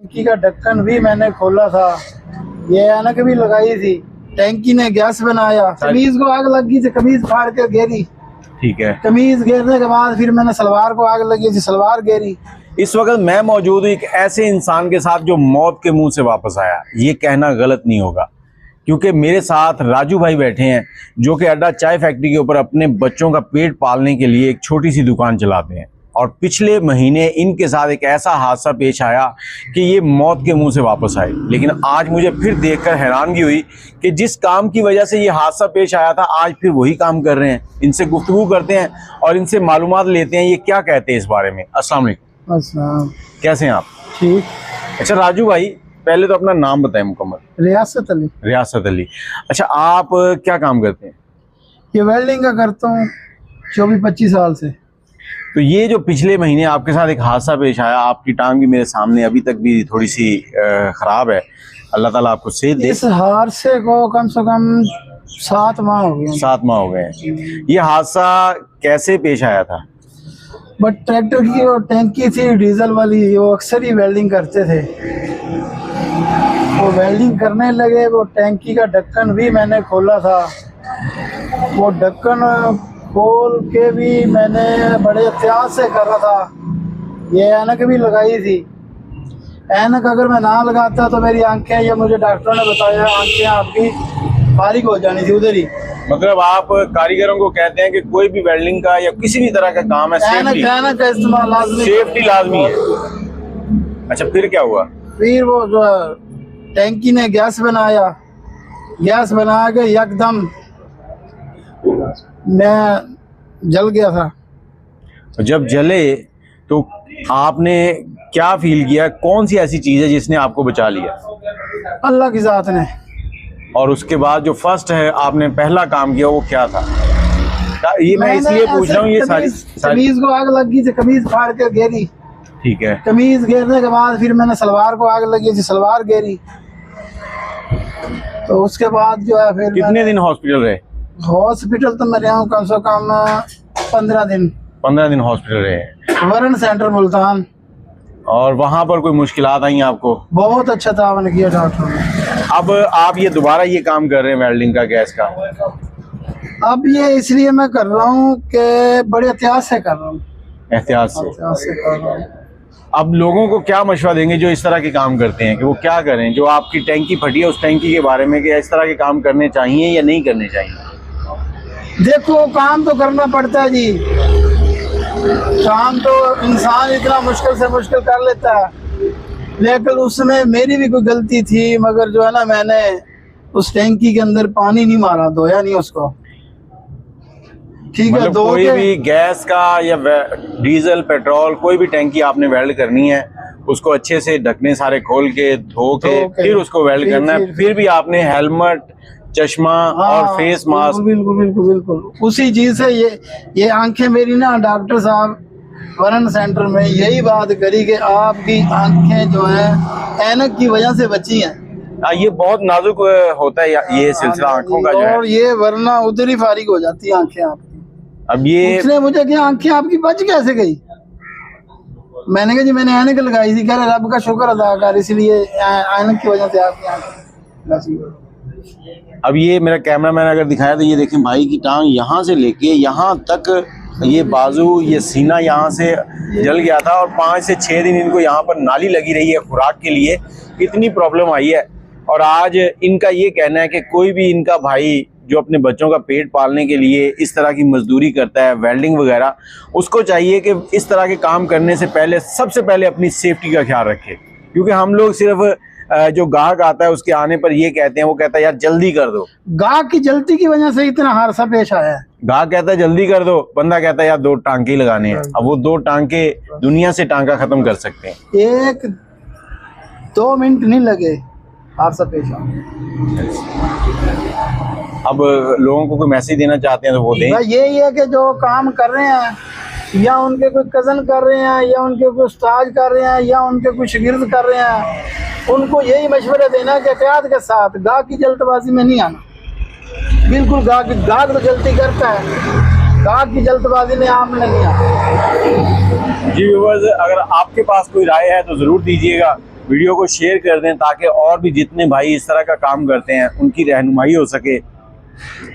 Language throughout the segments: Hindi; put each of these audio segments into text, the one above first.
टंकी का ढक्कन भी मैंने खोला था, ये ऐनक भी लगाई थी, टैंकी ने गैस बनाया, कमीज को आग लगी थी, कमीज फाड़ के घेरी। ठीक है। कमीज घेरने के बाद फिर मैंने सलवार को आग लगी थी, सलवार घेरी। इस वक्त मैं मौजूद हूँ एक ऐसे इंसान के साथ जो मौत के मुंह से वापस आया। ये कहना गलत नहीं होगा क्योंकि मेरे साथ राजू भाई बैठे हैं जो कि अड्डा चाय फैक्ट्री के ऊपर अपने बच्चों का पेट पालने के लिए एक छोटी सी दुकान चलाते हैं। और पिछले महीने इनके साथ एक ऐसा हादसा पेश आया कि ये मौत के मुंह से वापस आए। लेकिन आज मुझे फिर देखकर हैरानगी हुई कि जिस काम की वजह से ये हादसा पेश आया था आज फिर वही काम कर रहे हैं। इनसे गुफ्तगू करते हैं और इनसे मालूमात लेते हैं ये क्या कहते हैं इस बारे में। अस्सलाम वालेकुम। अस्सलाम। कैसे हैं आप? ठीक। अच्छा राजू भाई, पहले तो अपना नाम बताएं मुकम्मल। रियासत अली। रियासत अली। अच्छा, आप क्या काम करते हैं? ये वेल्डिंग का करता हूँ 24-25 साल से। तो ये जो पिछले महीने आपके साथ एक हादसा पेश आया, आपकी टांग भी मेरे सामने अभी तक भी थोड़ी सी खराब है, अल्लाह ताला आपको सेहत दे। इस हादसे को कम से कम 7 माह हो गए। 7 माह हो गए हैं। ये हादसा कैसे पेश आया था? बट ट्रैक्टर की वो टैंकी थी डीजल वाली, वो अक्सर ही वेल्डिंग करते थे, वो वेल्डिंग करने लगे, वो टैंकी का ढक्कन भी मैंने खोला था, वो ढक्कन खोल के भी मैंने बड़े एहतियात से कर रहा था, ये ऐनक भी लगाई थी। ऐनक अगर मैं ना लगाता तो मेरी आंखें, ये मुझे डॉक्टरों ने बताया, आंखें आपकी फारिग हो जानी थी उधर ही। मतलब आप कारीगरों को कहते हैं कि कोई भी वेल्डिंग का या किसी भी तरह का काम है ऐनक का इस्तेमाल लाजमी, सेफ्टी लाजमी है। अच्छा, फिर क्या हुआ? फिर वो जो टैंकी ने गैस बनाया, गैस बना के एकदम मैं जल गया था। जब जले तो आपने क्या फील किया? कौन सी ऐसी चीज है जिसने आपको बचा लिया? अल्लाह की जात ने। और उसके बाद जो फर्स्ट है आपने पहला काम किया वो क्या था? ये मैं इसलिए पूछ रहा हूँ, ये सारी कमीज को आग लगी थी, कमीज फाड़ के घेरी। ठीक है। कमीज घेरने के बाद फिर मैंने सलवार को आग लगी थी, सलवार घेरी। तो उसके बाद जो है फिर कितने दिन हॉस्पिटल रहे? हॉस्पिटल तो मैं रहा हूँ कम से कम 15 दिन। 15 दिन हॉस्पिटल रहे। वरण सेंटर मुल्तान। और वहाँ पर कोई मुश्किलात आई आपको? बहुत अच्छा तावन किया डॉक्टर ने। अब आप ये दोबारा ये काम कर रहे हैं वेल्डिंग का, गैस का? अब ये इसलिए मैं कर रहा हूँ कि बड़े एहतियात से कर रहा हूँ। एहतियात से कर रहा हूँ। अब लोगों को क्या मशवरा देंगे जो इस तरह के काम करते हैं कि वो क्या करें? जो आपकी टैंकी फटी है उस टैंकी के बारे में कि इस तरह के काम करने चाहिए या नहीं करने चाहिए? देखो, काम तो करना पड़ता है जी, काम तो इंसान इतना मुश्किल से मुश्किल कर लेता है, लेकिन उसमें मेरी भी कोई गलती थी, मगर जो है ना मैंने उस टैंकी के अंदर पानी नहीं मारा, धोया नहीं उसको। ठीक है, मतलब कोई भी गैस का या डीजल पेट्रोल कोई भी टैंकी आपने वेल्ड करनी है, उसको अच्छे से ढकने सारे खोल के धो के फिर उसको वेल्ड करना है। फिर भी आपने हेलमेट, चश्मा और फेस मास्क। बिल्कुल बिल्कुल बिल्कुल उसी चीज से ये आंखें मेरी ना डॉक्टर साहब वरण सेंटर में यही बात करी कि आपकी आंखें जो है ऐनक की वजह से बची हैं। ये बहुत नाजुक होता है ये सिलसिला आंखों का जो है, और ये वरना उधर ही फारिग हो जाती है आंखें आपकी। अब ये उसने मुझे क्या आंखें आपकी बच कैसे गई? मैंने कहा जी मैंने ऐनक लगाई थी। कह रहे रब का शुक्र अदा कर, इसलिए ऐनक की वजह से आपकी आंखें। अब ये मेरा कैमरामैन अगर दिखाया तो ये देखें भाई की टांग यहाँ से लेके यहाँ तक, ये बाजू, ये सीना यहाँ से जल गया था और 5 से 6 दिन इनको यहाँ पर नाली लगी रही है खुराक के लिए, इतनी प्रॉब्लम आई है। और आज इनका ये कहना है कि कोई भी इनका भाई जो अपने बच्चों का पेट पालने के लिए इस तरह की मजदूरी करता है, वेल्डिंग वगैरह, उसको चाहिए कि इस तरह के काम करने से पहले सबसे पहले अपनी सेफ्टी का ख्याल रखे। क्योंकि हम लोग सिर्फ जो गाहक आता है उसके आने पर ये कहते हैं, वो कहता है यार जल्दी कर दो। गाहक की जल्दी की वजह से इतना हादसा पेश आया है। गाहक कहता है जल्दी कर दो, बंदा कहता है यार 2 टांके लगाने हैं। अब वो 2 टांके दुनिया से टांका खत्म कर सकते हैं। 1-2 मिनट नहीं लगे हादसा पेश आया। अब लोगों को कोई मैसेज देना चाहते हैं तो वो दें। यही है कि जो काम कर रहे हैं, या उनके कोई कज़न कर रहे हैं, या उनके कोई उस्ताद कर रहे हैं, या उनके कोई शागिर्द कर रहे हैं, उनको यही मशवरा देना कि एहतियात के साथ, गाहक की जल्दबाजी में नहीं आना। बिल्कुल गाहक तो जल्दी करता है, गाहक की जल्दबाजी में आपने नहीं आना। जी व्यूअर्स, अगर आपके पास कोई राय है तो ज़रूर दीजिएगा। वीडियो को शेयर कर दें ताकि और भी जितने भाई इस तरह का काम करते हैं उनकी रहनुमाई हो सके।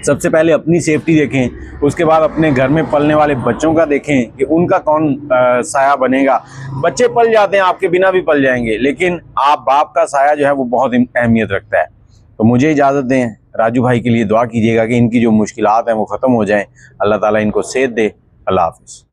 सबसे पहले अपनी सेफ्टी देखें, उसके बाद अपने घर में पलने वाले बच्चों का देखें कि उनका कौन साया बनेगा। बच्चे पल जाते हैं, आपके बिना भी पल जाएंगे, लेकिन आप बाप का साया जो है वो बहुत अहमियत रखता है। तो मुझे इजाज़त दें, राजू भाई के लिए दुआ कीजिएगा कि इनकी जो मुश्किलात हैं वो ख़त्म हो जाएं, अल्लाह ताला इनको सेहत दे। अल्लाह हाफ़िज़।